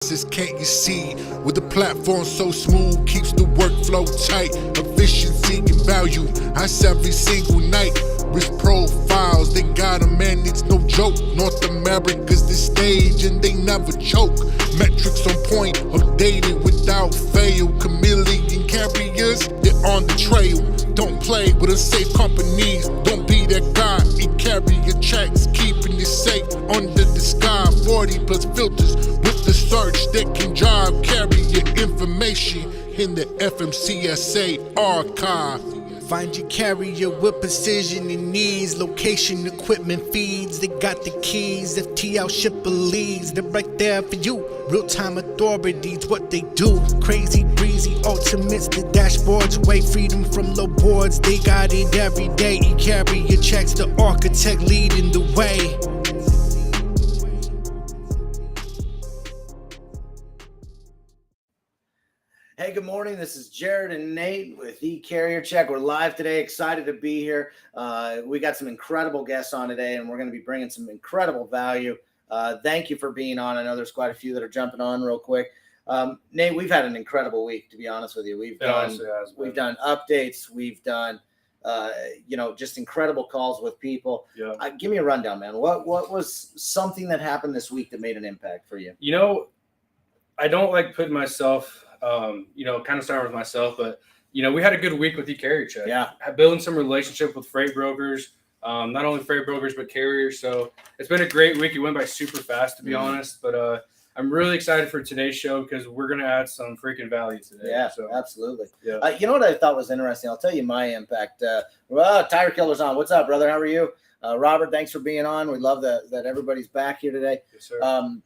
Can't you see? With the platform so smooth, keeps the workflow tight. Efficiency and value, that's every single night. Risk profiles, they got 'em, man, it's no joke. North America's the stage and they never choke. Metrics on point, updated without fail. Chameleon carriers, they're on the trail. Don't play with unsafe companies, don't be that guy. eCarrierChecks, keeping it safe under the sky. 40 plus filters with the search that can drive carrier information in the FMCSA archive. Find your carrier with precision and needs. Location, equipment feeds. They got the keys. FTL shipper leads. They're right there for you. Real-time authorities, what they do. Crazy, breezy, ultimates. The dashboards way freedom from low boards. They got it every day. eCarrierChecks, the architect leading the way. Hey, good morning. This is Jared and Nate with eCarrierCheck. We're live today. Excited to be here. We got some incredible guests on today, and we're going to be bringing some incredible value. Thank you for being on. I know there's quite a few that are jumping on real quick. Nate, we've had an incredible week, to be honest with you. We've done updates. We've done, just incredible calls with people. Yeah. Give me a rundown, man. What was something that happened this week that made an impact for you? I don't like putting myself kind of starting with myself, but we had a good week with eCarrierCheck. Yeah, building some relationship with freight brokers, not only freight brokers but carriers. So it's been a great week. It went by super fast, to be honest. But I'm really excited for today's show because we're gonna add some freaking value today. Yeah, so, absolutely. Yeah. What I thought was interesting? I'll tell you my impact. Tire Killer's on. What's up, brother? How are you? Robert, thanks for being on. We love that everybody's back here today. Yes, sir.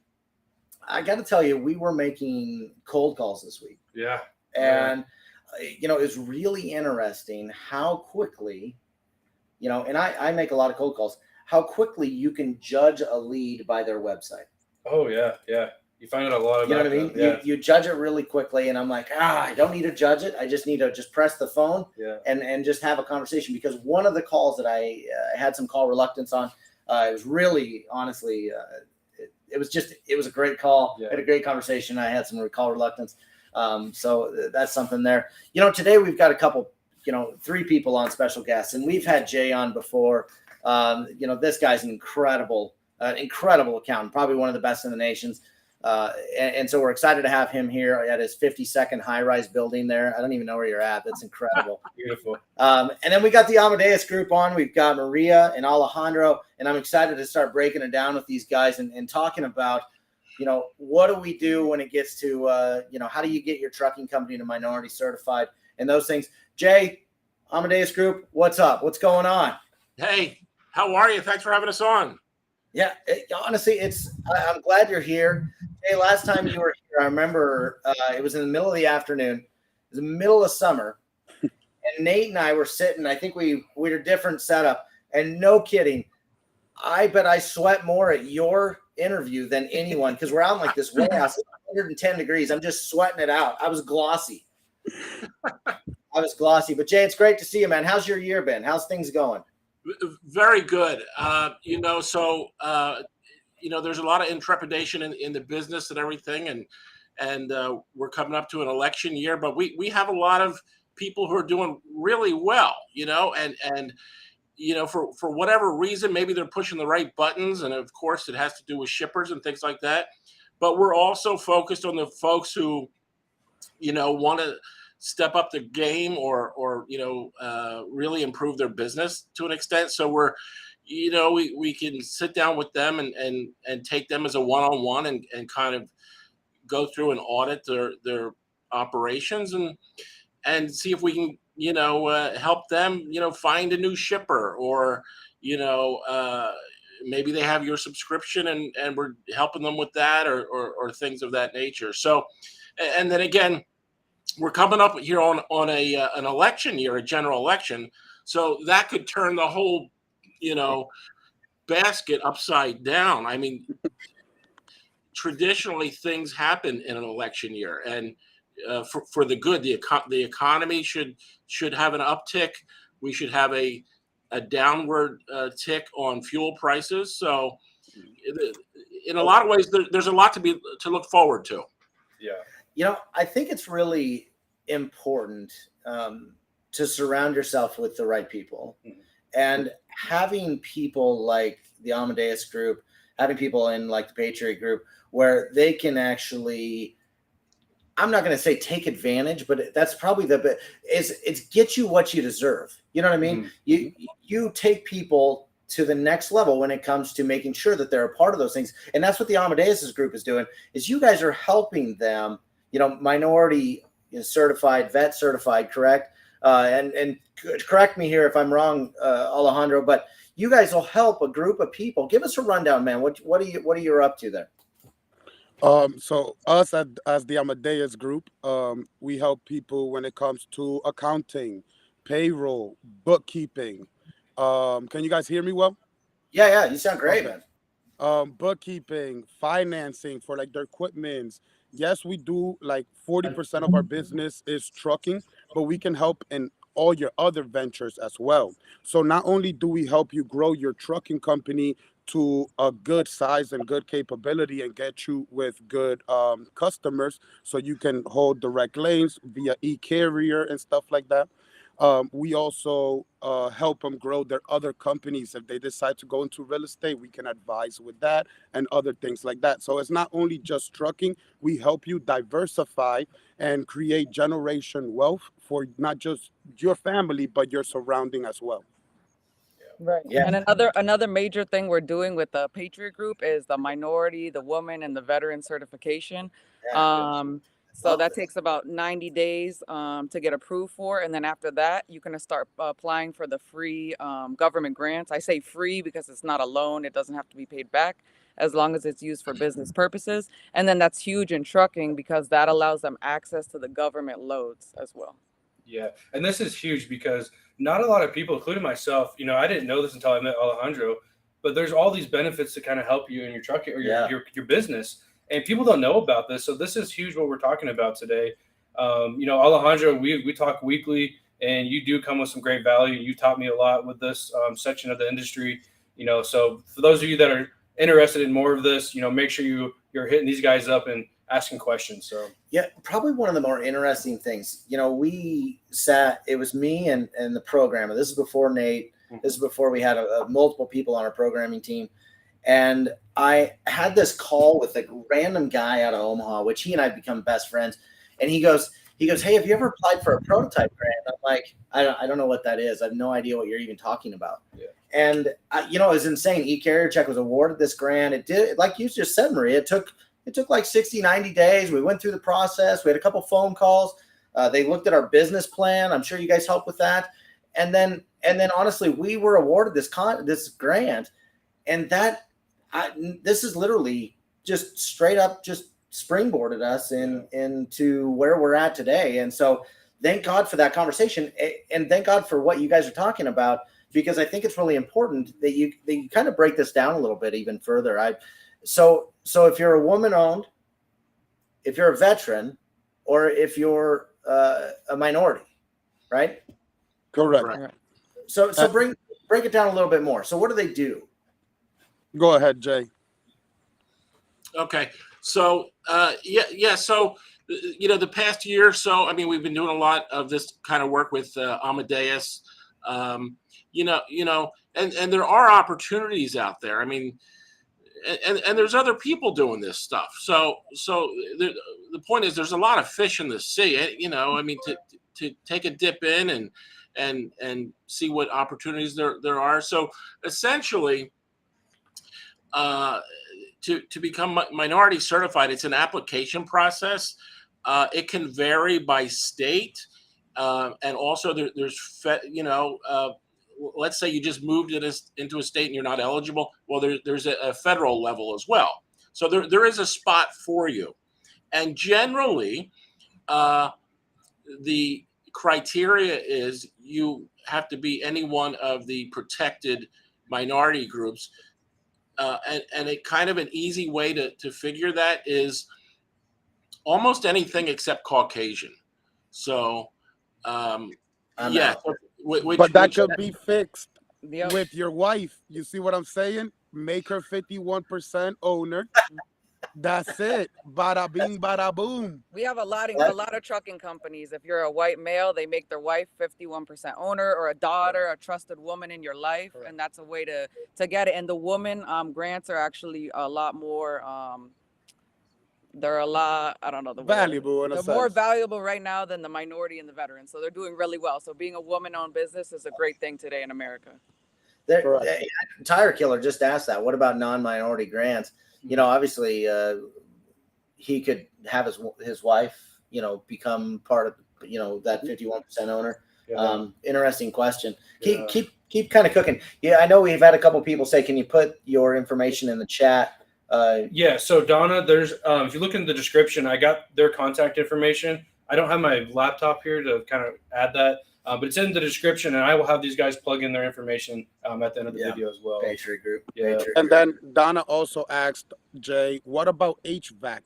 I got to tell you, we were making cold calls this week. Yeah. And, it's really interesting how quickly, and I make a lot of cold calls, how quickly you can judge a lead by their website. Oh, yeah. Yeah. You find out a lot about You know what I mean? Yeah. You judge it really quickly. And I'm like, I don't need to judge it. I just need to just press the phone and just have a conversation. Because one of the calls that I had some call reluctance on, it was really, honestly, it was a great call. Yeah. I had a great conversation. I had some call reluctance. So that's something there. Today we've got a couple, 3 people on special guests, and we've had Jay on before. This guy's an incredible accountant, probably one of the best in the nations. And so we're excited to have him here at his 52nd high-rise building there. I don't even know where you're at. That's incredible. Beautiful. And then we got the Amadeus group on. We've got Maria and Alejandro, and I'm excited to start breaking it down with these guys and talking about, what do we do when it gets to, how do you get your trucking company to minority certified and those things. Jay, Amadeus group, what's up? What's going on? Hey, how are you? Thanks for having us on. Yeah, honestly, I'm glad you're here. Hey, last time you were here, I remember it was in the middle of the afternoon. It was the middle of summer, and Nate and I were sitting. I think we were different setup, and no kidding, I bet I sweat more at your interview than anyone because we're out in like this warehouse, 110 degrees. I'm just sweating it out. I was glossy. But Jay, it's great to see you, man. How's your year been? How's things going? Very good. There's a lot of intrepidation in the business and everything, and we're coming up to an election year, but we have a lot of people who are doing really well, and for whatever reason, maybe they're pushing the right buttons, and of course it has to do with shippers and things like that. But we're also focused on the folks who, want to step up the game or really improve their business to an extent. So we're, we can sit down with them and take them as a one-on-one and kind of go through and audit their operations and see if we can, help them, find a new shipper or, maybe they have your subscription and we're helping them with that or things of that nature. So, and then again, we're coming up here on an election year, a general election. So that could turn the whole, basket upside down. I mean, traditionally things happen in an election year, and for the good, the economy should have an uptick. We should have a downward tick on fuel prices. So in a lot of ways, there's a lot to look forward to. Yeah. I think it's really important to surround yourself with the right people. Mm-hmm. And having people like the Amadeus Group, having people in like the Patriot Group, where they can actually, I'm not going to say take advantage, but that's probably it's get you what you deserve. You know what I mean? Mm-hmm. You take people to the next level when it comes to making sure that they're a part of those things. And that's what the Amadeus Group is doing, is you guys are helping them, minority certified, vet certified, correct? And correct me here if I'm wrong, Alejandro, but you guys will help a group of people. Give us a rundown, man. What are you up to there? So us as the Amadeus Group, we help people when it comes to accounting, payroll, bookkeeping. Can you guys hear me well? Yeah, you sound great, okay. Man. Bookkeeping, financing for like their equipment. Yes, we do like 40% of our business is trucking, but we can help in all your other ventures as well. So not only do we help you grow your trucking company to a good size and good capability and get you with good customers so you can hold direct lanes via eCarrier and stuff like that. We also help them grow their other companies. If they decide to go into real estate, we can advise with that and other things like that. So it's not only just trucking, we help you diversify and create generation wealth for not just your family, but your surrounding as well. Right. Yeah. And another major thing we're doing with the Patriot Group is the minority, the woman, and the veteran certification. So that takes about 90 days to get approved for. And then after that, you can start applying for the free government grants. I say free because it's not a loan. It doesn't have to be paid back as long as it's used for business purposes. And then that's huge in trucking because that allows them access to the government loads as well. Yeah. And this is huge because not a lot of people, including myself, I didn't know this until I met Alejandro, but there's all these benefits to kind of help you in your trucking or your business. And people don't know about this. So this is huge what we're talking about today. Alejandro, we talk weekly and you do come with some great value. You taught me a lot with this section of the industry, so for those of you that are interested in more of this, make sure you're hitting these guys up and asking questions. So yeah, probably one of the more interesting things, we sat, it was me and the programmer. This is before Nate. This is before we had multiple people on our programming team. And I had this call with a random guy out of Omaha, which he and I have become best friends. And he goes, hey, have you ever applied for a prototype grant? I'm like, I don't know what that is. I have no idea what you're even talking about. Yeah. And it was insane. eCarrierCheck was awarded this grant. It did, like you just said, Maria, it took like 60, 90 days. We went through the process. We had a couple phone calls. They looked at our business plan. I'm sure you guys helped with that. And then honestly, we were awarded this grant. And this is literally just straight up just springboarded us into where we're at today. And so thank God for that conversation. And thank God for what you guys are talking about, because I think it's really important that you kind of break this down a little bit even further. So if you're a woman owned, if you're a veteran, or if you're a minority, right? Correct. Right. So break it down a little bit more. So what do they do? Go ahead, Jay. Okay. So, So, the past year or so, we've been doing a lot of this kind of work with Amadeus, and there are opportunities out there. And there's other people doing this stuff. So the point is there's a lot of fish in the sea, to take a dip in and see what opportunities there are. So essentially, to become minority certified, it's an application process. It can vary by state, and also there's let's say you just moved into a state and you're not eligible. Well, there's a federal level as well. So there is a spot for you, and generally, the criteria is you have to be any one of the protected minority groups. And a kind of an easy way to figure that is almost anything except Caucasian. So, but that could be fixed with your wife. You see what I'm saying? make her 51% owner. That's it. Bada bing, bada boom. We have a lot of trucking companies. If you're a white male, they make their wife 51% owner, or a daughter, a trusted woman in your life, and that's a way to get it. And the woman grants are actually a lot more. They're a lot, I don't know the valuable word. In a They're more sense. valuable right now than the minority and the veteran. So they're doing really well. So being a woman-owned business is a great thing today in America. Tire Killer just asked that. What about non-minority grants? You know, obviously, he could have his wife, you know, become part of, you know, that 51% owner. Yeah. Interesting question. Yeah. Keep kind of cooking. Yeah, I know we've had a couple people say, "Can you put your information in the chat?" Yeah. So Donna, there's if you look in the description, I got their contact information. I don't have my laptop here to kind of add that. But it's in the description, and I will have these guys plug in their information at the end of the video as well. Patriot Group. Yeah. Patriot And Group. then Donna also asked Jay, what about HVAC?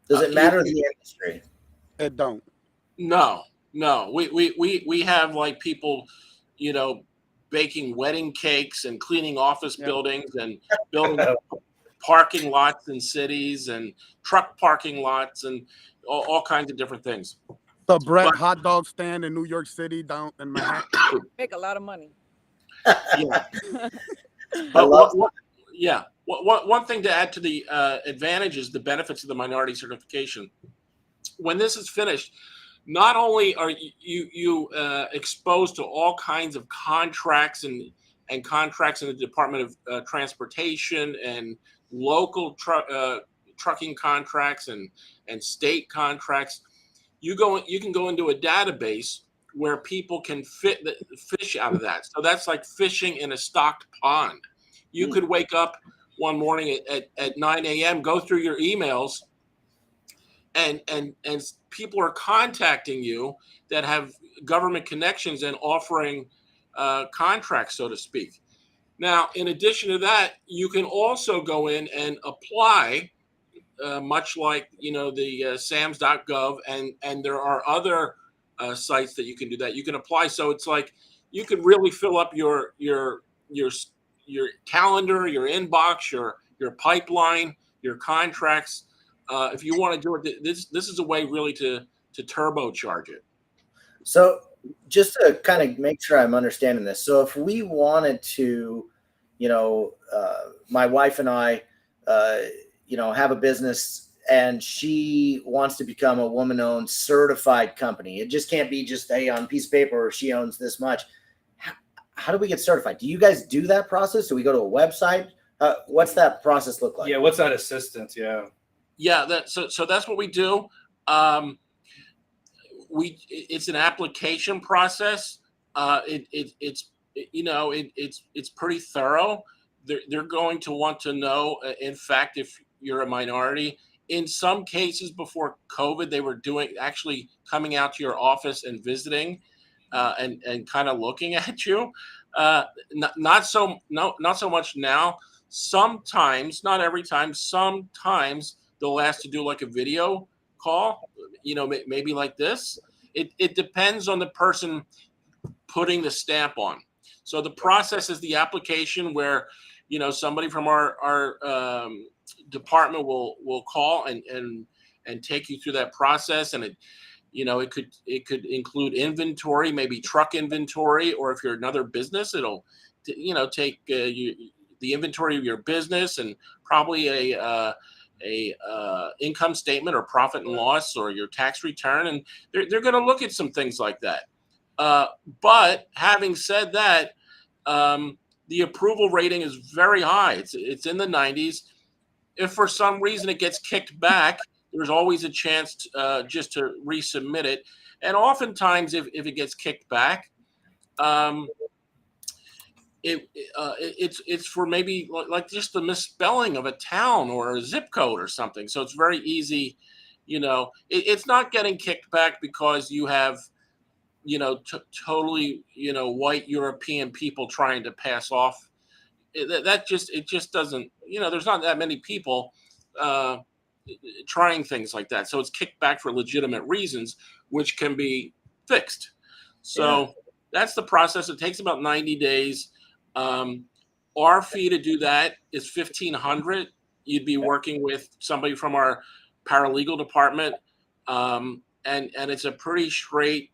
Does it matter the industry? It don't. No. We have like people, you know, baking wedding cakes and cleaning office buildings and building parking lots in cities and truck parking lots and all kinds of different things. The Brett hot dog stand in New York City down in Manhattan. Make a lot of money. Yeah. But one thing to add to the advantages, the benefits of the minority certification. When this is finished, not only are you exposed to all kinds of contracts and contracts in the Department of Transportation and local trucking contracts and state contracts, you can go into a database where people can fish out of that. So that's like fishing in a stocked pond. You could wake up one morning at 9 a.m., go through your emails, and people are contacting you that have government connections and offering contracts, so to speak. Now, in addition to that, you can also go in and apply, much like, you know, the SAMS.gov, and there are other sites that you can do that. You can apply. So it's like you can really fill up your calendar, your inbox, your pipeline, your contracts. If you want to do it, this is a way really to turbocharge it. So just to kind of make sure I'm understanding this. So if we wanted to, you know, my wife and I, you know, have a business and she wants to become a woman-owned certified company. It just can't be just, hey, on a piece of paper, she owns this much. How do we get certified? Do you guys do that process? Do we go to a website? What's that process look like? Yeah. What's that assistance? Yeah. Yeah. So that's what we do. It's an application process. It's pretty thorough. They're going to want to know, in fact, if you're a minority. In some cases before COVID, they were actually coming out to your office and visiting and kind of looking at you. Not so much now. Sometimes, not every time, sometimes they'll ask to do like a video call, you know, maybe like this. It depends on the person putting the stamp on. So the process is the application where, you know, somebody from our department will call and take you through that process. And it could include inventory, maybe truck inventory, or if you're another business, it'll, you know, take the inventory of your business and probably a income statement or profit and loss or your tax return, and they're going to look at some things like that. But having said that, the approval rating is very high. It's in the 90s. If for some reason it gets kicked back, there's always a chance just to resubmit it. And oftentimes, if it gets kicked back, it's for maybe like just the misspelling of a town or a zip code or something. So it's very easy, you know. It's not getting kicked back because you have, you know, totally, you know, white European people trying to pass off. It just doesn't, you know, there's not that many people trying things like that. So it's kicked back for legitimate reasons, which can be fixed. So that's the process. It takes about 90 days. Our fee to do that is $1,500. You'd be working with somebody from our paralegal department, and it's a pretty straight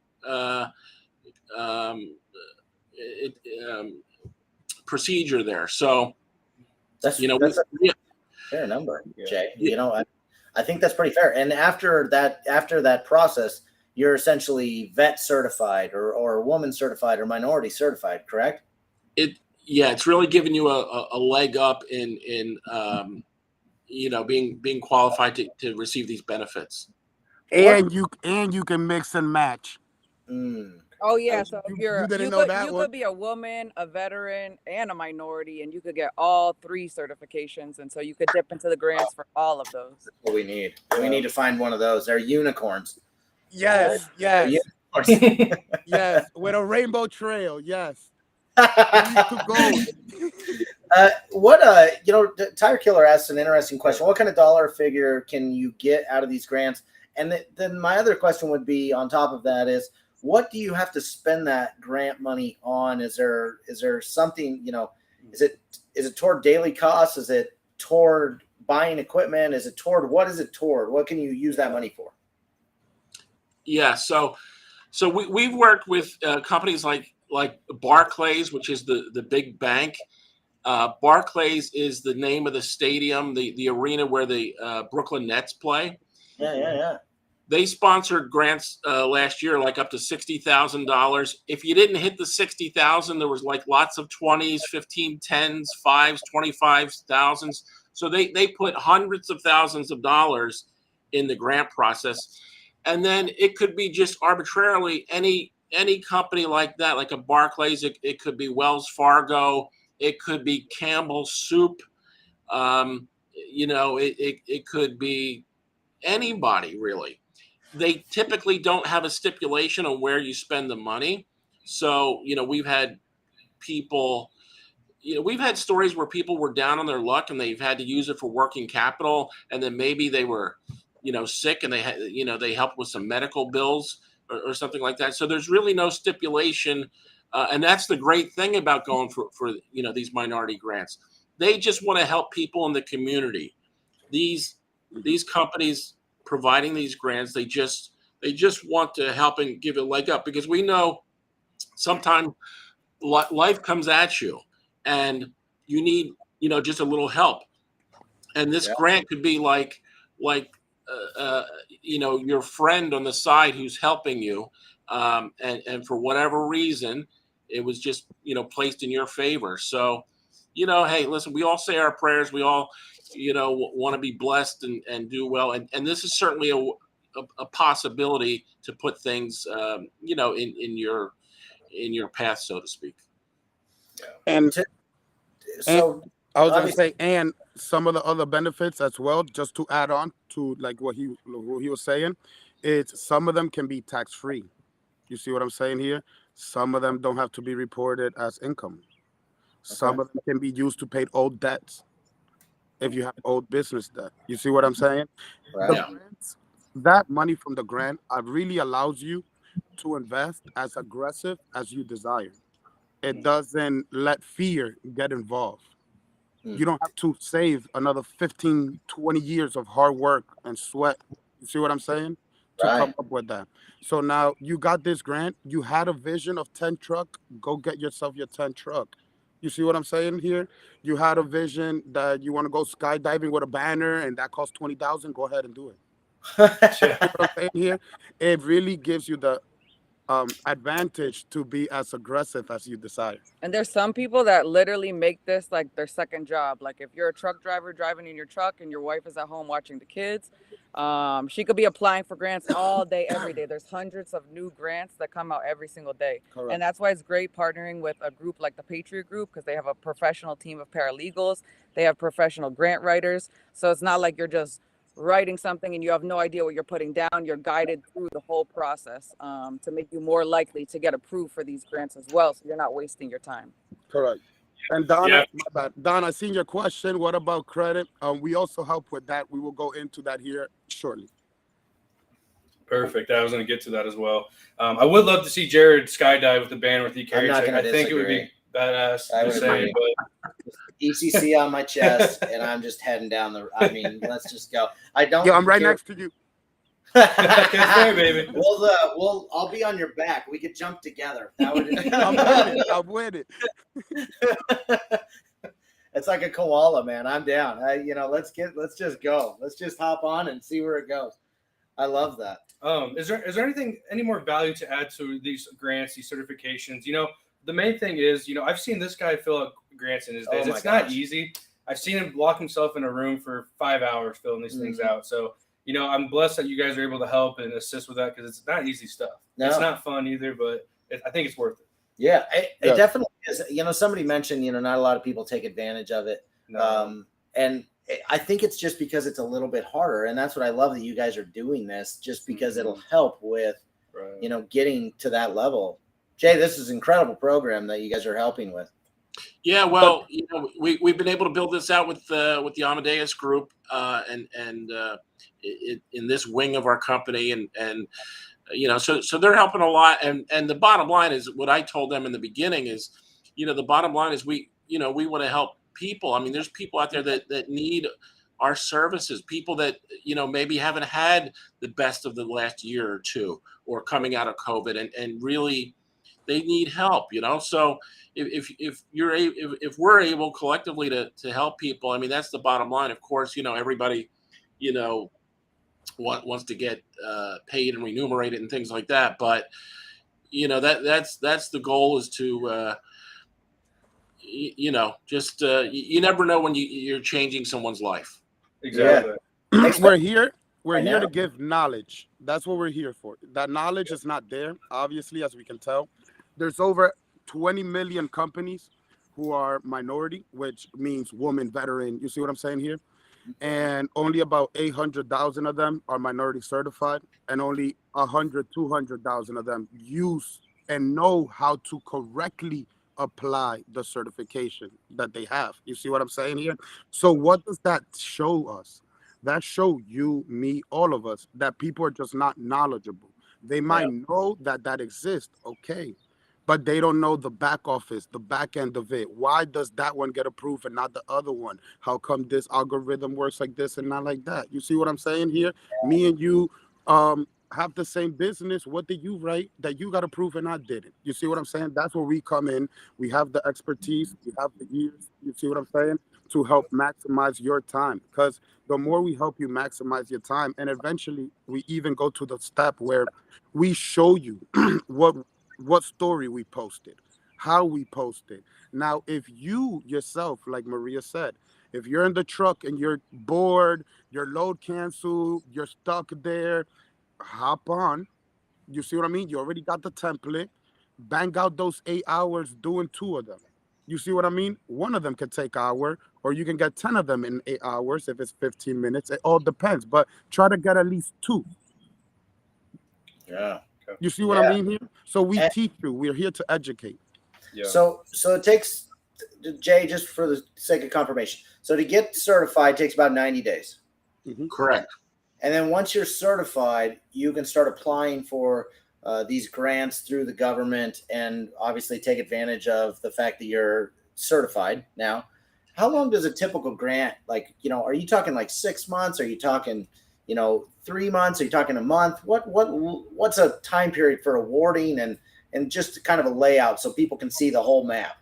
procedure there. So that's you know, that's a fair number, Jay. You know, I think that's pretty fair. And after that process, you're essentially vet certified or woman certified or minority certified, correct? It's really giving you a leg up in you know, being qualified to receive these benefits. And you can mix and match. Oh yeah, so if you didn't know that you one? could be a woman, a veteran, and a minority, and you could get all 3 certifications, and so you could dip into the grants for all of those. That's what we need. We need to find one of those. They're unicorns. Yes, yes, Unicorns. yes. With a rainbow trail, yes. To go. You know, Tire Killer asked an interesting question. What kind of dollar figure can you get out of these grants? And then my other question would be on top of that is, what do you have to spend that grant money on? Is there something, you know, is it toward daily costs? Is it toward buying equipment? Is it toward, what is it toward? What can you use that money for? Yeah, so we've worked with companies like Barclays, which is the big bank. Barclays is the name of the stadium, the arena where the Brooklyn Nets play. Yeah. They sponsored grants last year, like up to $60,000. If you didn't hit the 60,000, there was like lots of 20s, 15, 10s, 5s, 25,000s. So they put hundreds of thousands of dollars in the grant process. And then it could be just arbitrarily any company like that, like a Barclays. It could be Wells Fargo. It could be Campbell Soup. You know, it could be anybody really. They typically don't have a stipulation on where you spend the money. So, you know, we've had stories where people were down on their luck and they've had to use it for working capital. And then maybe they were, you know, sick and they had, you know, they helped with some medical bills or something like that. So there's really no stipulation. And that's the great thing about going for, you know, these minority grants. They just want to help people in the community. These companies providing these grants, they just want to help and give a leg up, because we know sometimes life comes at you and you need, you know, just a little help. And this grant could be like you know, your friend on the side who's helping you, and for whatever reason it was just, you know, placed in your favor. So, you know, hey, listen, we all say our prayers. We all, you know, want to be blessed and do well. And this is certainly a possibility to put things, you know, in your path, so to speak. And so I was going to say, and some of the other benefits as well, just to add on to like what he was saying, it's some of them can be tax free. You see what I'm saying here? Some of them don't have to be reported as income. Some of them can be used to pay old debts. If you have old business debt, you see what I'm saying? Right. That money from the grant really allows you to invest as aggressive as you desire. It doesn't let fear get involved. You don't have to save another 15, 20 years of hard work and sweat. You see what I'm saying? To come up with that. So now you got this grant. You had a vision of 10 truck. Go get yourself your 10 truck. You see what I'm saying here? You had a vision that you want to go skydiving with a banner and that costs $20,000. Go ahead and do it. You know what I'm saying here? It really gives you the advantage to be as aggressive as you desire. And there's some people that literally make this like their second job. Like if you're a truck driver driving in your truck and your wife is at home watching the kids, she could be applying for grants all day, every day. There's hundreds of new grants that come out every single day. Correct. And that's why it's great partnering with a group like the Patriot Group, because they have a professional team of paralegals. They have professional grant writers. So it's not like you're just writing something and you have no idea what you're putting down. You're guided through the whole process to make you more likely to get approved for these grants as well, so you're not wasting your time. Correct. And Donna, Donna, I seen your question. What about credit? We also help with that. We will go into that here shortly. Perfect. I was going to get to that as well. I would love to see Jared skydive with the band with eCarrierCheck. I think it would be badass to say, but ECC on my chest, and I'm just heading down the. I mean, let's just go. I don't. Yeah, I'm right next to you. Fair, baby. I'll be on your back. We could jump together. That would. I'm with it. It's like a koala, man. I'm down. Let's just go. Let's just hop on and see where it goes. I love that. Is there any more value to add to these grants, these certifications? The main thing is, I've seen this guy fill out grants in his days. It's not easy. I've seen him lock himself in a room for 5 hours filling these things out. So, I'm blessed that you guys are able to help and assist with that because it's not easy stuff. No. It's not fun either, but I think it's worth it. Yeah, it definitely is. Somebody mentioned, not a lot of people take advantage of it. No. And I think it's just because it's a little bit harder. And that's what I love that you guys are doing this, just because it'll help with, getting to that level. Jay, this is an incredible program that you guys are helping with. Yeah, well, we've been able to build this out with the Amadeus Group and in this wing of our company, and so they're helping a lot. And the bottom line is what I told them in the beginning is, the bottom line is we want to help people. I mean, there's people out there that need our services, people that, maybe haven't had the best of the last year or two or coming out of COVID and really they need help, So if we're able collectively to help people, I mean, that's the bottom line. Of course, everybody, wants to get paid and remunerated and things like that. But, that's the goal is to, you never know when you're changing someone's life. Exactly. Yeah. We're here to give knowledge. That's what we're here for. That knowledge is not there, obviously, as we can tell. There's over 20 million companies who are minority, which means woman, veteran. You see what I'm saying here? And only about 800,000 of them are minority certified, and only 200,000 of them use and know how to correctly apply the certification that they have. You see what I'm saying here? So what does that show us? That show you, me, all of us, that people are just not knowledgeable. They might know that exists, okay, but they don't know the back office, the back end of it. Why does that one get approved and not the other one? How come this algorithm works like this and not like that? You see what I'm saying here? Me and you have the same business. What did you write that you got approved and I didn't? You see what I'm saying? That's where we come in. We have the expertise. We have the years. You see what I'm saying? To help maximize your time. Because the more we help you maximize your time, and eventually we even go to the step where we show you what story we posted, how we posted. Now, if you yourself, like Maria said, if you're in the truck and you're bored, your load canceled, you're stuck there, hop on. You see what I mean? You already got the template. Bang out those 8 hours doing 2 of them. You see what I mean? One of them can take an hour, or you can get 10 of them in 8 hours if it's 15 minutes. It all depends, but try to get at least 2. Yeah. You see what I mean here? So we teach you. We're here to educate. Yeah. So it takes, Jay, just for the sake of confirmation. So to get certified takes about 90 days. Mm-hmm. Correct. And then once you're certified, you can start applying for these grants through the government and obviously take advantage of the fact that you're certified now. How long does a typical grant, are you talking like 6 months? Are you talking, 3 months? Are you talking a month? What's a time period for awarding and just kind of a layout so people can see the whole map?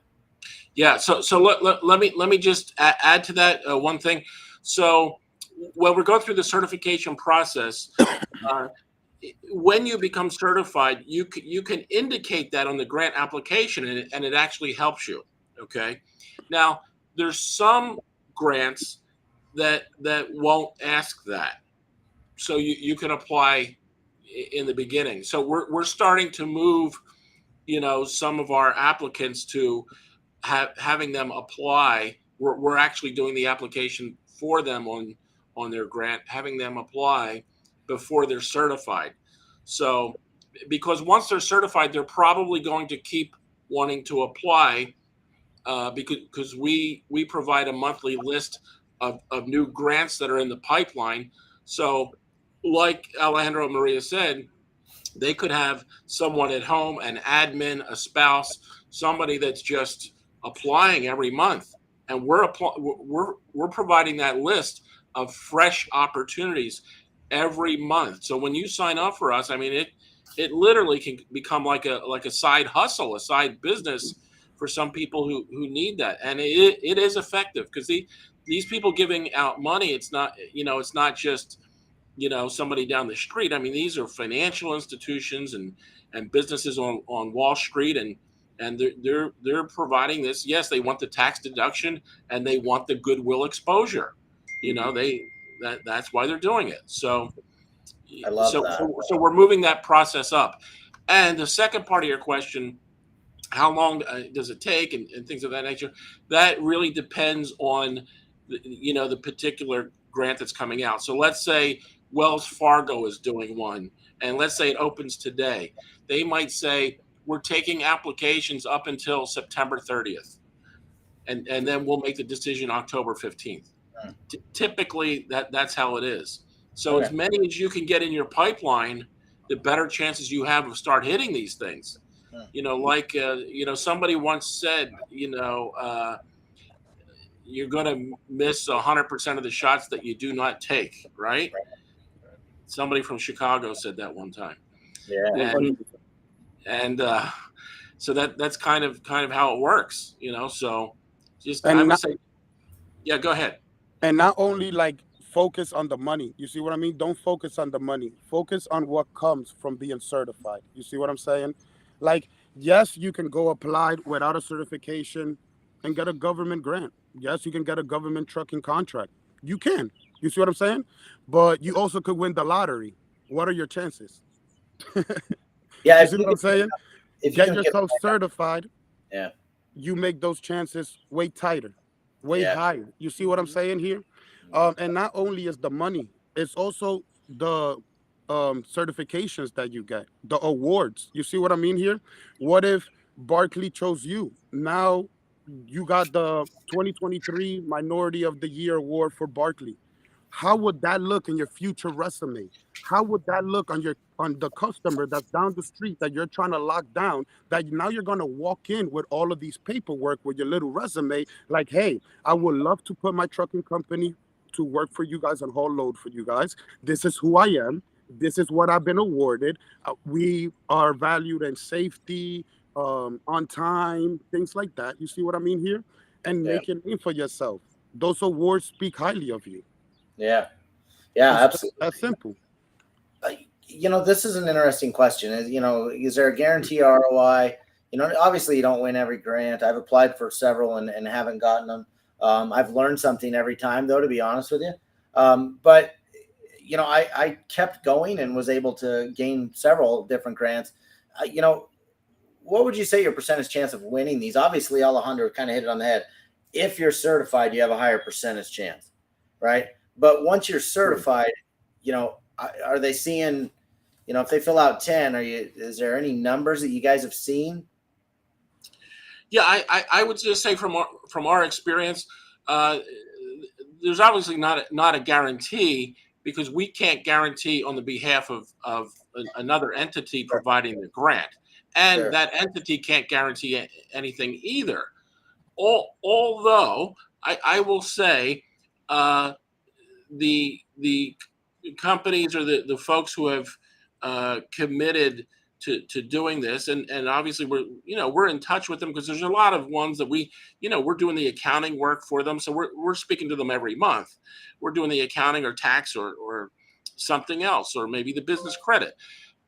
Yeah. So let me just add to that one thing. So when we're going through the certification process, when you become certified, you can indicate that on the grant application, and it actually helps you. Okay. Now, there's some grants that won't ask that, so you can apply in the beginning. So we're starting to move, some of our applicants to having them apply. We're actually doing the application for them on their grant, having them apply before they're certified. So, because once they're certified, they're probably going to keep wanting to apply because we provide a monthly list of new grants that are in the pipeline. So like Alejandro Maria said, they could have someone at home, an admin, a spouse, somebody that's just applying every month, and we're providing that list of fresh opportunities every month. So when you sign up for us, I mean it literally can become like a side hustle, a side business for some people who need that, and it is effective because these people giving out money, it's not, it's not just, somebody down the street. I mean, these are financial institutions and businesses on Wall Street, and they're providing this. Yes, they want the tax deduction and they want the goodwill exposure. That's why they're doing it. So I love that. so we're moving that process up. And the second part of your question, how long does it take, and things of that nature, that really depends on the particular grant that's coming out. So let's say Wells Fargo is doing one, and let's say it opens today. They might say, we're taking applications up until September 30th, and then we'll make the decision October 15th. Typically that's how it is. So as many as you can get in your pipeline, the better chances you have of start hitting these things. Somebody once said, you're going to miss 100% of the shots that you do not take, right? Somebody from Chicago said that one time. Yeah. And so that's kind of how it works, so just, And I would not, say, yeah, go ahead. and not only like focus on the money. You see what I mean? Don't focus on the money. Focus on what comes from being certified. You see what I'm saying? Like, yes, you can go apply without a certification and get a government grant. Yes, you can get a government trucking contract. You can. You see what I'm saying? But you also could win the lottery. What are your chances? Yeah. You see what I'm saying? Get yourself certified. Yeah. You make those chances way tighter, way higher. You see what I'm saying here? And not only is the money, it's also the certifications that you get, the awards. You see what I mean here? What if Barkley chose you? Now you got the 2023 Minority of the Year award for Barkley. How would that look in your future resume? How would that look on the customer that's down the street that you're trying to lock down, that now you're going to walk in with all of these paperwork with your little resume like, hey, I would love to put my trucking company to work for you guys and haul load for you guys. This is who I am. This is what I've been awarded. We are valued in safety, on time, things like that. You see what I mean here? And make a name for yourself. Those awards speak highly of you. Yeah. Yeah, absolutely. That's simple. This is an interesting question. Is there a guarantee ROI? Obviously you don't win every grant. I've applied for several and haven't gotten them. I've learned something every time, though, to be honest with you. But I kept going and was able to gain several different grants. What would you say your percentage chance of winning these? Obviously, Alejandro kind of hit it on the head. If you're certified, you have a higher percentage chance, right? But once you're certified, are they seeing, if they fill out 10, is there any numbers that you guys have seen? Yeah, I would just say from our experience, there's obviously not a guarantee, because we can't guarantee on the behalf of another entity providing the grant, and that entity can't guarantee anything either. Although I will say, the companies or the folks who have committed to doing this, and obviously we're in touch with them, because there's a lot of ones that we're doing the accounting work for them, so we're speaking to them every month. We're doing the accounting or tax or something else, or maybe the business credit.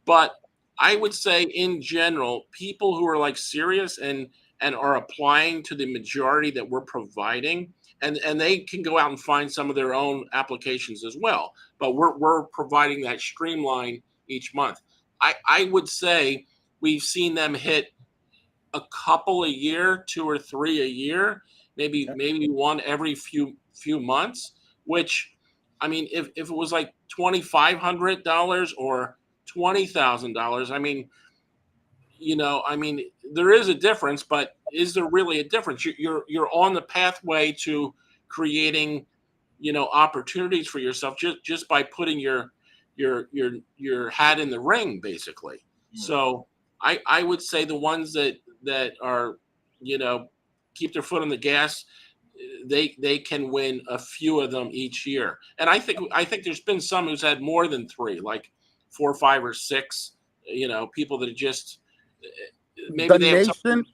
But I would say in general, people who are like serious and are applying to the majority that we're providing, and they can go out and find some of their own applications as well, but we're providing that streamline each month. I would say we've seen them hit a couple a year, 2 or 3 a year, maybe one every few months, which, I mean, if it was like $2,500 or $20,000, I mean, there is a difference, but is there really a difference? You're on the pathway to creating, opportunities for yourself just by putting your your hat in the ring, basically. So I would say the ones that are, keep their foot on the gas, they can win a few of them each year. And I think there's been some who's had more than 3, like 4, 5, or 6. People that are just maybe The they have nation,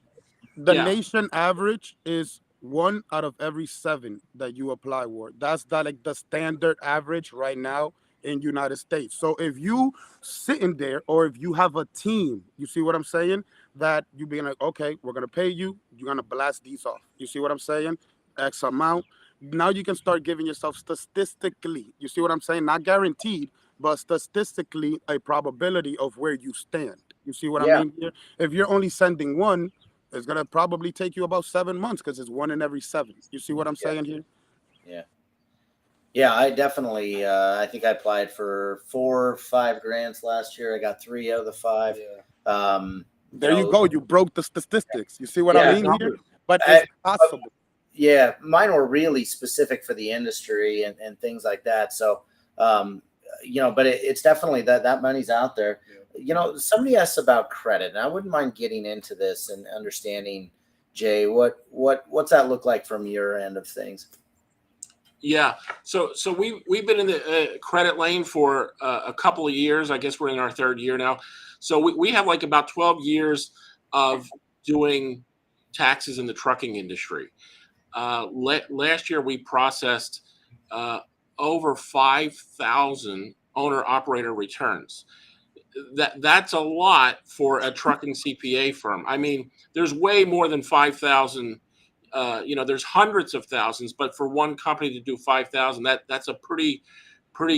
the Yeah. nation average is 1 out of every 7 that you apply for. That's like the standard average right now in United States. So if you sitting there, or if you have a team, you see what I'm saying? That you being like, okay, we're gonna pay you, you're gonna blast these off. You see what I'm saying? X amount. Now you can start giving yourself statistically. You see what I'm saying? Not guaranteed, but statistically a probability of where you stand. You see what I mean here? If you're only sending 1, it's gonna probably take you about 7 months because it's 1 in every 7. You see what I'm saying here? Yeah, I definitely. I think I applied for 4 or 5 grants last year. I got 3 out of the 5. There you go. You broke the statistics. You see what I mean here? But I- it's possible. Yeah, mine were really specific for the industry and things like that. So, but it's definitely that money's out there. Somebody asked about credit, and I wouldn't mind getting into this and understanding, Jay, what's that look like from your end of things? Yeah. So we've been in the credit lane for a couple of years. I guess we're in our 3rd year now. So we have like about 12 years of doing taxes in the trucking industry. Last year we processed over 5,000 owner operator returns. That's a lot for a trucking CPA firm. I mean, there's way more than 5,000. There's hundreds of thousands, but for one company to do 5,000, that's a pretty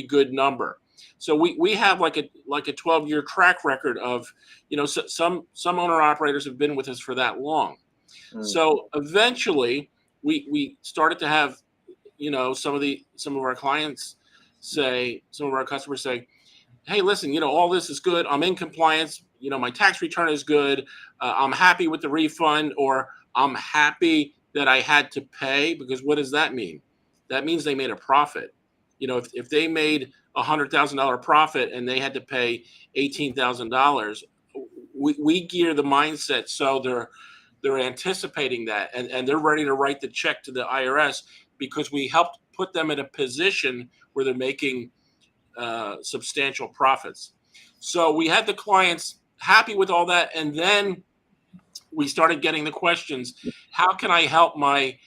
good number. So we have like a 12-year track record of, some owner operators have been with us for that long. So eventually we started to have, some of our clients say, some of our customers say, hey, listen, all this is good. I'm in compliance. My tax return is good. I'm happy with the refund, or I'm happy that I had to pay, because what does that mean? That means they made a profit. If they made $100,000 profit and they had to pay $18,000, we gear the mindset so they're anticipating that, and they're ready to write the check to the IRS, because we helped put them in a position where they're making substantial profits. So we had the clients happy with all that, and then we started getting the questions: how can I help my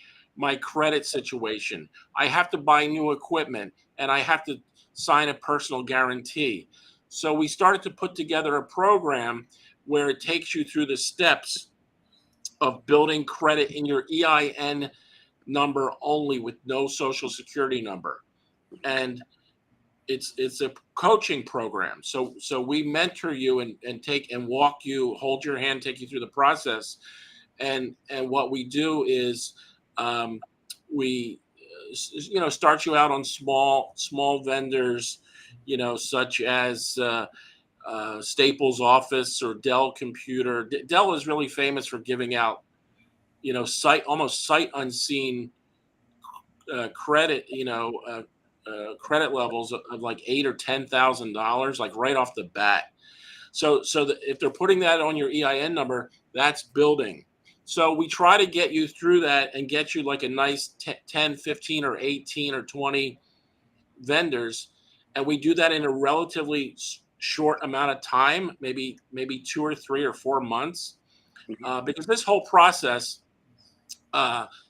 credit situation? I have to buy new equipment, and I have to sign a personal guarantee. So we started to put together a program where it takes you through the steps of building credit in your EIN number only, with no social security number. And it's a coaching program. So we mentor you and walk you, hold your hand, take you through the process. And what we do is we start you out on small vendors, such as Staples Office or Dell Computer. Dell is really famous for giving out, almost sight unseen credit, credit levels of like $8,000 or $10,000, like right off the bat. So if they're putting that on your EIN number, that's building. So we try to get you through that and get you like a nice 10, 15, or 18 or 20 vendors. And we do that in a relatively short amount of time, maybe 2 or 3 or 4 months, because this whole process,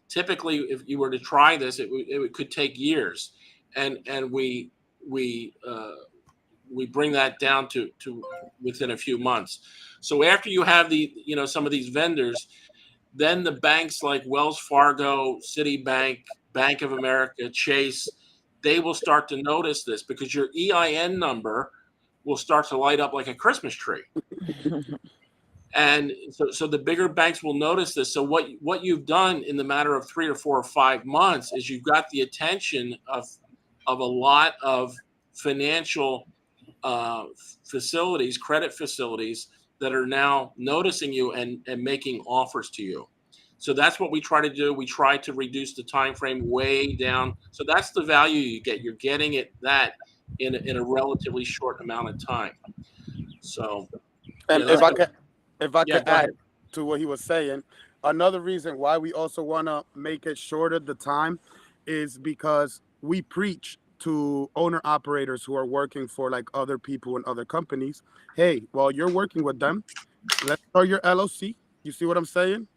typically, if you were to try this, it could take years, and we bring that down to within a few months. So after you have some of these vendors, then the banks like Wells Fargo, Citibank, Bank of America, Chase, they will start to notice this, because your EIN number will start to light up like a Christmas tree. And so the bigger banks will notice this. So what you've done in the matter of 3 or 4 or 5 months is you've got the attention of a lot of financial facilities, credit facilities, that are now noticing you and making offers to you. So that's what we try to do. We try to reduce the time frame way down. So that's the value you get. You're getting that in a relatively short amount of time. So, And that's if I yeah, could go ahead. add to what he was saying, another reason why we also want to make it shorter the time is because we preach to owner operators who are working for like other people in other companies. Hey, while you're working with them, let's start your LLC. You see what I'm saying?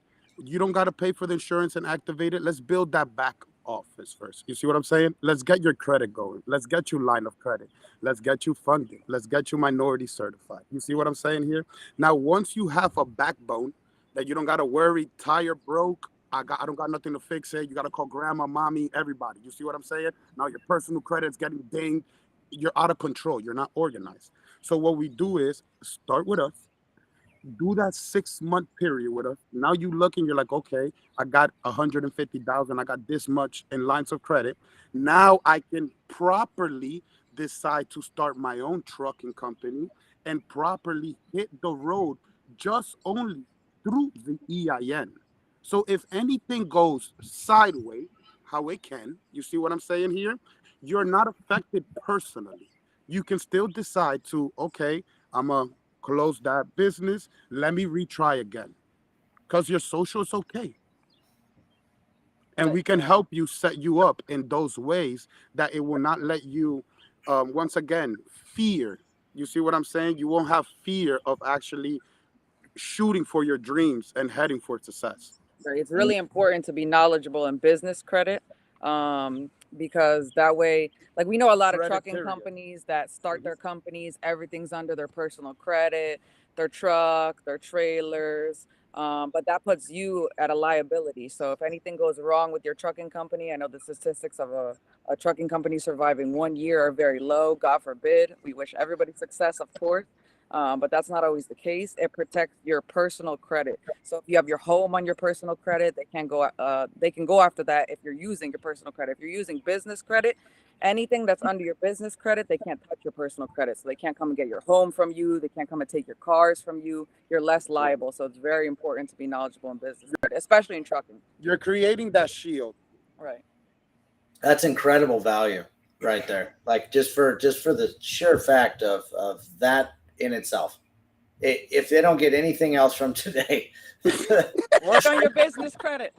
You don't got to pay for the insurance and activate it. Let's build that back office first. You see what I'm saying? Let's get your credit going. Let's get you line of credit. Let's get you funding. Let's get you minority certified. You see what I'm saying here? Now, once you have a backbone that you don't got to worry, tire broke, I don't got nothing to fix it. You got to call grandma, mommy, everybody. You see what I'm saying? Now your personal credit's getting dinged. You're out of control. You're not organized. So what we do is start with us, do that 6 month period with us. Now you look and you're like, okay, I got 150,000. I got this much in lines of credit. Now I can properly decide to start my own trucking company and properly hit the road just only through the EIN. So if anything goes sideways, how it can, you see what I'm saying here? You're not affected personally. You can still decide to, okay, I'm a close that business. Let me retry again. Because your social is okay. And we can help you set you up in those ways that it will not let you, once again, fear. You see what I'm saying? You won't have fear of actually shooting for your dreams and heading for success. Right. It's really important to be knowledgeable in business credit, because that way, like we know a lot of Credit trucking period. companies that start their companies, everything's under their personal credit, their truck, their trailers, but that puts you at a liability. So if anything goes wrong with your trucking company, I know the statistics of a trucking company surviving 1 year are very low. God forbid. We wish everybody success, of course. But that's not always the case. It protects your personal credit. So if you have your home on your personal credit, they can go after that if you're using your personal credit. If you're using business credit, anything that's under your business credit, they can't touch your personal credit. So they can't come and get your home from you. They can't come and take your cars from you. You're less liable. So it's very important to be knowledgeable in business credit, especially in trucking. You're creating that shield. Right. That's incredible value right there. Like just for the sheer fact of that in itself. If they don't get anything else from today, work on your business credit.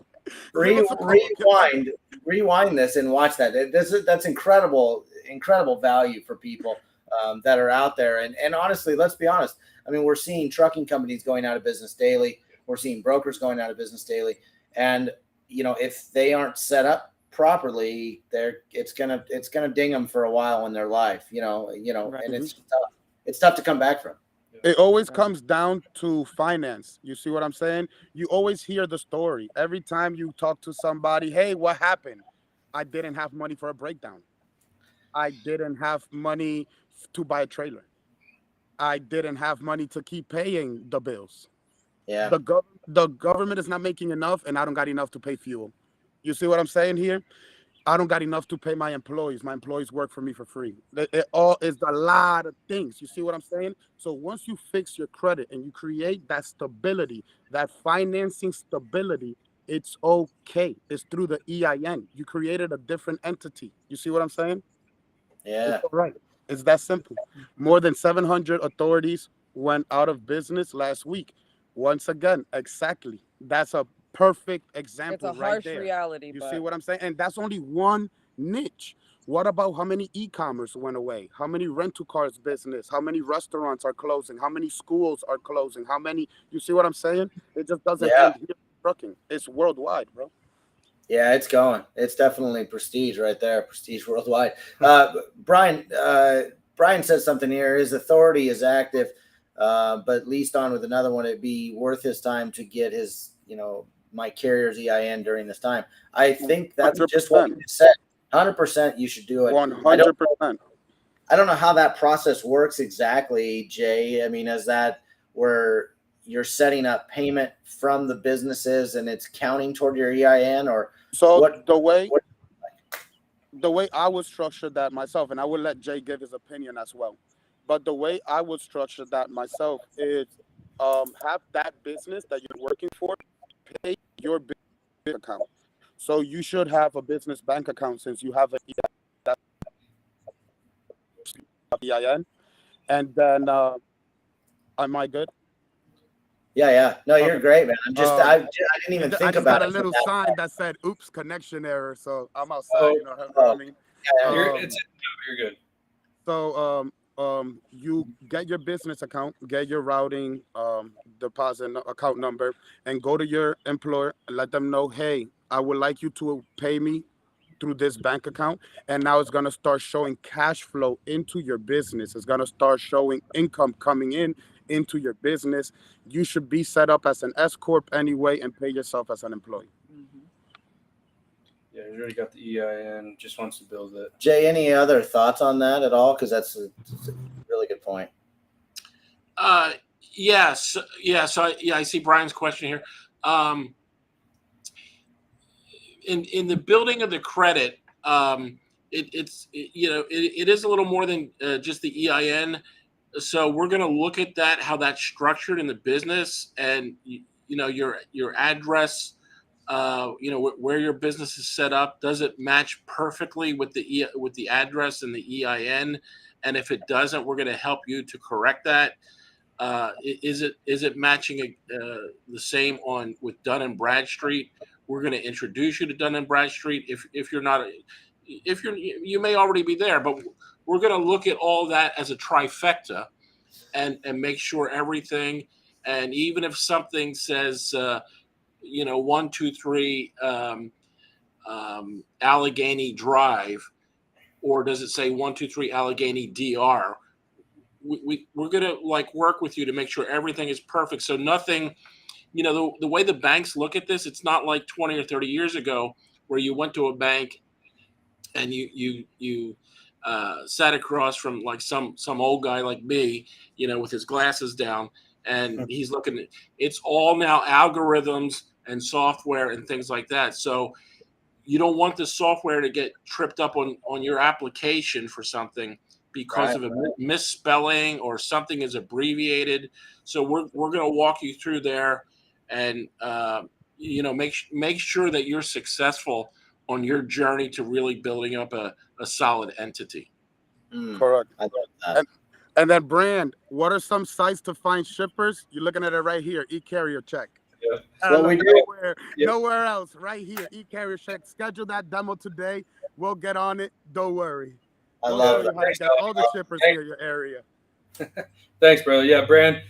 rewind this and watch that. That's incredible value for people that are out there. And honestly, let's be honest. I mean, we're seeing trucking companies going out of business daily. We're seeing brokers going out of business daily. And if they aren't set up properly, it's gonna ding them for a while in their life. Right. And it's tough to come back from. It always comes down to finance. You see what I'm saying? You always hear the story. Every time you talk to somebody, hey, what happened? I didn't have money for a breakdown. I didn't have money to buy a trailer. I didn't have money to keep paying the bills. Yeah. The government is not making enough, and I don't got enough to pay fuel. You see what I'm saying here? I don't got enough to pay my employees. My employees work for me for free. It all is a lot of things. You see what I'm saying? So once you fix your credit and you create that stability, that financing stability, it's okay. It's through the EIN. You created a different entity. You see what I'm saying? Yeah. It's all right. It's that simple. More than 700 authorities went out of business last week. Once again, exactly. That's a perfect example. It's a right harsh there. reality. You but see what I'm saying? And that's only one niche. What about how many e-commerce went away? How many rental cars business? How many restaurants are closing? How many schools are closing? How many? You see what I'm saying? It just doesn't end here. Trucking. It's worldwide, bro. Yeah, it's going. It's definitely prestige right there. Prestige worldwide. Brian says something here. His authority is active, but leased on with another one. It'd be worth his time to get his, my carrier's EIN during this time. I think that's 100%. just what you said. 100% you should do it. 100%. I don't know how that process works exactly, Jay. I mean, is that where you're setting up payment from the businesses and it's counting toward your EIN, or so the way I would structure that myself, and I will let Jay give his opinion as well. But the way I would structure that myself is have that business that you're working for pay your business account. So you should have a business bank account since you have a EIN. And then, am I good? Yeah. No, you're great, man. I didn't even I think just about got it. a little sign that said "Oops, connection error," so I'm outside. Oh, you know what I mean? You're good. So you get your business account, get your routing, deposit account number, and go to your employer and let them know, hey, I would like you to pay me through this bank account. And now it's going to start showing cash flow into your business. It's going to start showing income coming in into your business. You should be set up as an S corp anyway and pay yourself as an employee. Yeah, he's already got the EIN. Just wants to build it. Jay, any other thoughts on that at all? Because that's a really good point. Yes. I see Brian's question here. In the building of the credit, it is a little more than just the EIN. So we're going to look at that, how that's structured in the business, and your address, where your business is set up. Does it match perfectly with the address and the EIN? And if it doesn't, we're going to help you to correct that. Is it matching the same with Dun and Bradstreet? We're going to introduce you to Dun and Bradstreet. If you're not, you may already be there, but we're going to look at all that as a trifecta, and make sure everything. And even if something says, 123 Allegheny Drive, or does it say 123 Allegheny DR? We're going to work with you to make sure everything is perfect. So nothing, the way the banks look at this, it's not like 20 or 30 years ago where you went to a bank and you sat across from some old guy like me, with his glasses down, and he's looking at, it's all now algorithms and software and things like that. So you don't want the software to get tripped up on your application for something because of a misspelling or something is abbreviated. So we're going to walk you through there and make sure that you're successful on your journey to really building up a solid entity. Correct. I love that. And then, Brand, what are some sites to find shippers? You're looking at it right here, eCarrierCheck. Yeah. Well, we do. Nowhere else, right here, eCarrierCheck. Schedule that demo today. We'll get on it. Don't worry. I love that. How to get all the shippers near your area. Thanks, brother. Yeah, Brand,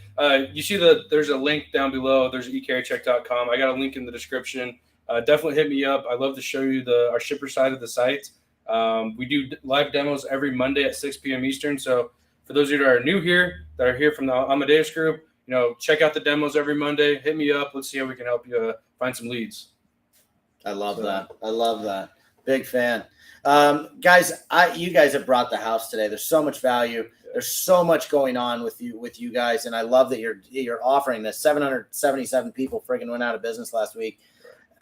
you see there's a link down below. There's eCarrierCheck.com. I got a link in the description. Definitely hit me up. I'd love to show you our shipper side of the site. We do live demos every Monday at 6 p.m. Eastern. So for those of you that are new here, that are here from the Amadeus Group, check out the demos every Monday. Hit me up. Let's see how we can help you find some leads. I love that. I love that. Big fan. Guys, you guys have brought the house today. There's so much value. Yeah. There's so much going on with you guys, and I love that you're offering this. 777 people freaking went out of business last week.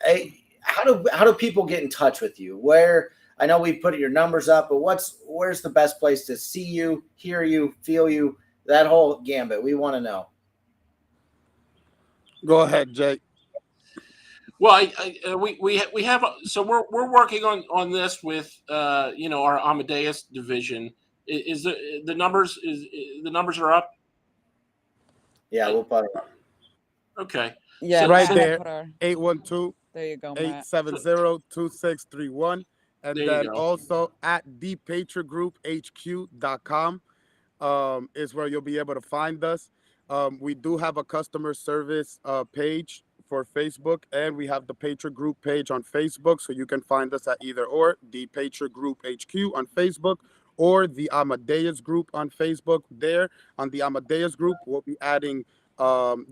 Hey, how do people get in touch with you? Where, I know we've put your numbers up, but where's the best place to see you, hear you, feel you? That whole gambit. We want to know. Go ahead, Jake. Well, we have, so we're working on this with our Amadeus division. Is the numbers are up? Yeah, we'll put it up. Okay. Yeah, so, right there. 812. There you go, 870-2631. And then also at thepatriotgrouphq.com is where you'll be able to find us. We do have a customer service page for Facebook, and we have the Patriot Group page on Facebook, so you can find us at either or, the Patriot Group HQ on Facebook or the Amadeus Group on Facebook. There on the Amadeus Group, we'll be adding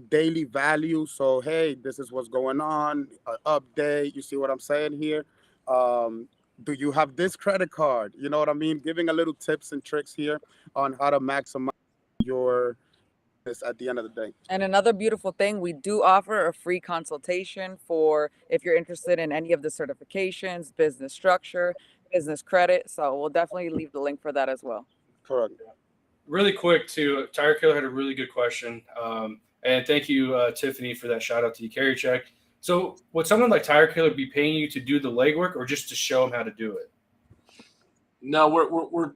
daily value. So, hey, this is what's going on, update. You see what I'm saying here? Do you have this credit card? You know what I mean? Giving a little tips and tricks here on how to maximize your business at the end of the day. And another beautiful thing, we do offer a free consultation for if you're interested in any of the certifications, business structure, business credit. So we'll definitely leave the link for that as well. Correct. Really quick, too, Tire Killer had a really good question. And thank you, Tiffany, for that shout out to eCarrierCheck. So would someone like Tire Killer be paying you to do the legwork or just to show them how to do it? No,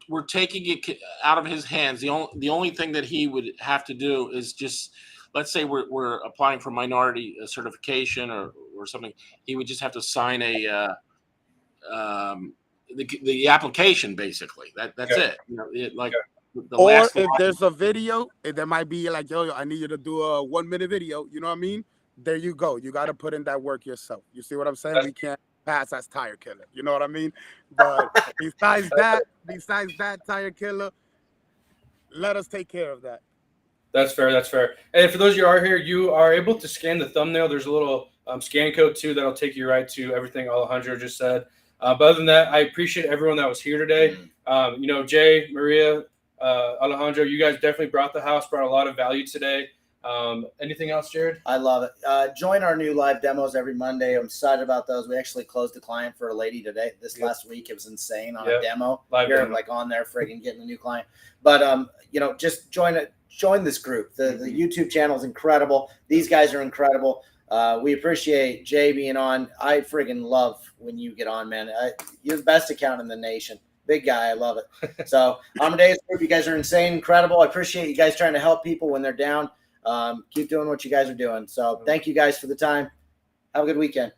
we're taking it out of his hands. The only thing that he would have to do is just, let's say we're applying for minority certification or something. He would just have to sign the application, basically. That's it. You know, the Or last if line. there's a video, there might be like, yo, I need you to do a 1 minute video. You know what I mean? There you go. You got to put in that work yourself. You see what I'm saying? We can't pass as tire killer. You know what I mean? But besides that, tire killer, let us take care of that. That's fair. That's fair. And for those of you who are here, you are able to scan the thumbnail. There's a little scan code too that'll take you right to everything Alejandro just said. But other than that, I appreciate everyone that was here today. You know, Jay, Maria, Alejandro, you guys definitely brought the house, brought a lot of value today. Anything else, Jared? I love it. Join our new live demos every Monday. I'm excited about those. We actually closed a client for a lady today. Last week, it was insane on a demo. Live You're demo. like on there friggin' getting a new client. But you know, just join this group. The YouTube channel is incredible. These guys are incredible. We appreciate Jay being on. I friggin' love when you get on, man. You're the best account in the nation. Big guy. I love it. So Amadeus Group, you guys are insane, incredible. I appreciate you guys trying to help people when they're down. Keep doing what you guys are doing. So thank you guys for the time. Have a good weekend.